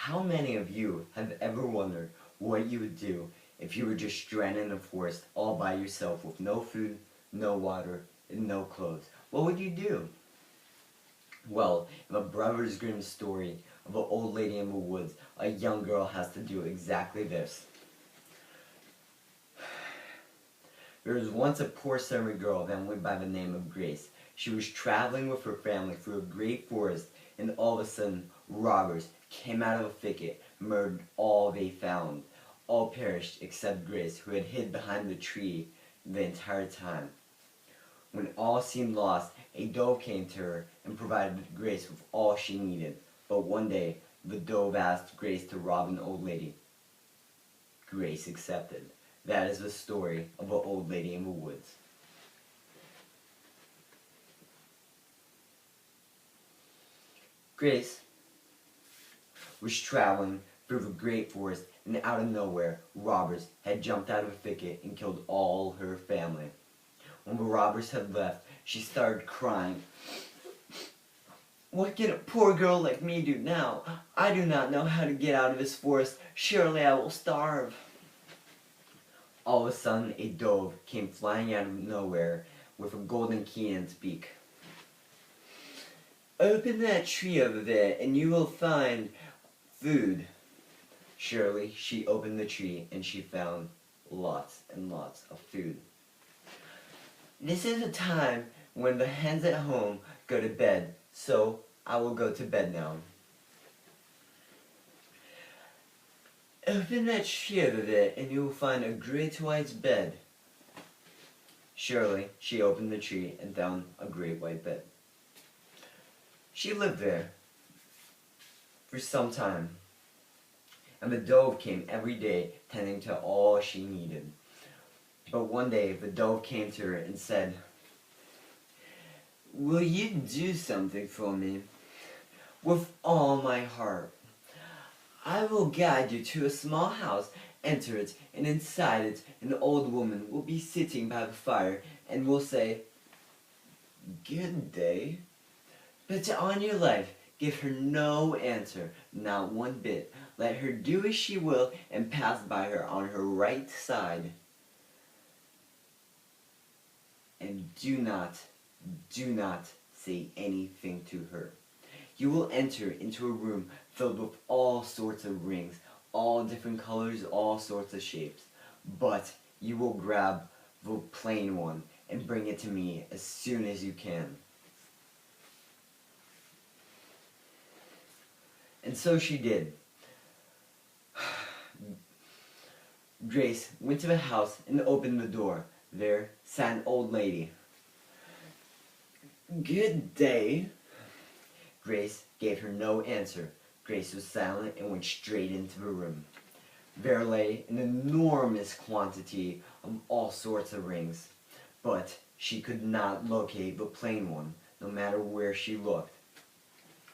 How many of you have ever wondered what you would do if you were just stranded in the forest all by yourself with no food, no water, and no clothes? What would you do? Well, in the Brothers Grimm story of an old lady in the woods, a young girl has to do exactly this. There was once a poor servant girl that went by the name of Grace. She was traveling with her family through a great forest, and all of a sudden, robbers came out of a thicket, murdered all they found. All perished except Grace, who had hid behind the tree the entire time. When all seemed lost, a dove came to her and provided Grace with all she needed. But one day, the dove asked Grace to rob an old lady. Grace accepted. That is the story of an old lady in the woods. Grace was traveling through the great forest, and out of nowhere, robbers had jumped out of a thicket and killed all her family. When the robbers had left, she started crying. What can a poor girl like me do now? I do not know how to get out of this forest. Surely I will starve. All of a sudden, a dove came flying out of nowhere with a golden key in its beak. Open that tree over there and you will find food. Surely, she opened the tree and she found lots and lots of food. This is a time when the hens at home go to bed, so I will go to bed now. Open that tree over there and you will find a great white bed. Surely, she opened the tree and found a great white bed. She lived there for some time, and the dove came every day tending to all she needed. But one day, the dove came to her and said, "Will you do something for me?" "With all my heart." "I will guide you to a small house, enter it, and inside it an old woman will be sitting by the fire and will say, 'Good day.' But on your life, give her no answer, not one bit. Let her do as she will and pass by her on her right side. And do not say anything to her. You will enter into a room filled with all sorts of rings, all different colors, all sorts of shapes. But you will grab the plain one and bring it to me as soon as you can." And so she did. Grace went to the house and opened the door. There sat an old lady. "Good day." Grace gave her no answer. Grace was silent and went straight into the room. There lay an enormous quantity of all sorts of rings, but she could not locate the plain one, no matter where she looked.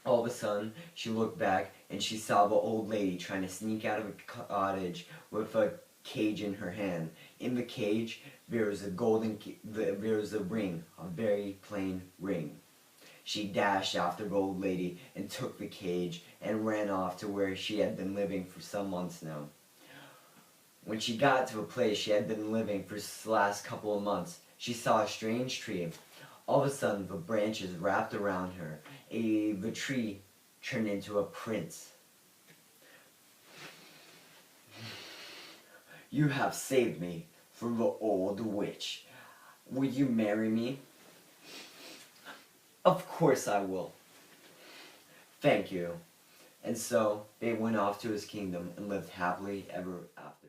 All of a sudden, she looked back and she saw the old lady trying to sneak out of a cottage with a cage in her hand. In the cage, there was a ring, a very plain ring. She dashed after the old lady and took the cage and ran off to where she had been living for some months now. When she got to the place she had been living for the last couple of months, she saw a strange tree. All of a sudden, the branches wrapped around her. The tree turned into a prince. "You have saved me from the old witch. Will you marry me?" "Of course I will." "Thank you." And so they went off to his kingdom and lived happily ever after.